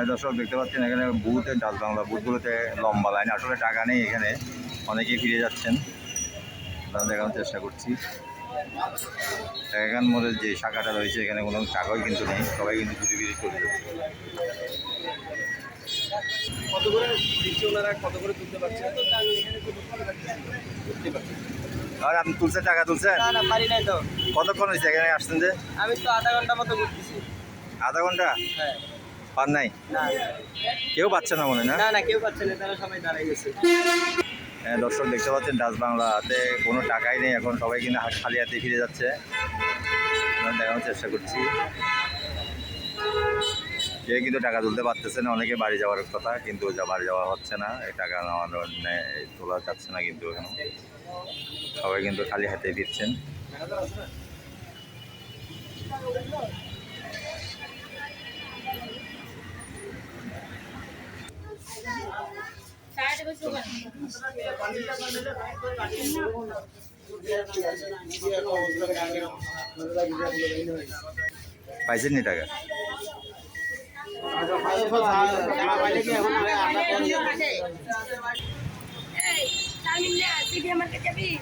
দর্শক দেখতে পাচ্ছেন এখানে বুথে ডাচ বাংলা বুথগুলোতে লম্বা লাইন, আসলে টাকা নেই এখানে, অনেকেই ফিরে যাচ্ছেন। দেখানোর চেষ্টা করছি এখান মধ্যে যে শাখাটা রয়েছে এখানে কোনো টাকাই কিন্তু নেই, সবাই কিন্তু ঘুরে ফিরে চলে যাচ্ছে। কত করে দিচ্ছে ওনারা, কত করে তুলতে পারছে? আর আপনি তুলছেন, টাকা তুলছেন? না না পারি নাই তো। কতক্ষণ হয়েছে এখানে আসছেন যে? আমি তো আধা ঘন্টা মতো ঘুরতেছি। আধা ঘন্টা? হ্যাঁ। পান নাই? না কেউ পাচ্ছে না মনে, না না না কেউ পাচ্ছে না, তারা সবাই দাঁড়াই গেছে। দর্শক দেখতে পাচ্ছেন ডাচ বাংলাতে কোনো টাকাই নেই এখন, সবাই কিন্তু খালি হাতে ফিরে যাচ্ছে। দেখানোর চেষ্টা করছি কেউ কিন্তু টাকা তুলতে পারতেছে না, অনেকে বাড়ি যাওয়ার কথা কিন্তু বাড়ি যাওয়া হচ্ছে না, এই টাকা তোলা যাচ্ছে না কিন্তু এখনো, সবাই কিন্তু খালি হাতে ফিরছেন। পাইছেন নি টাকা? এই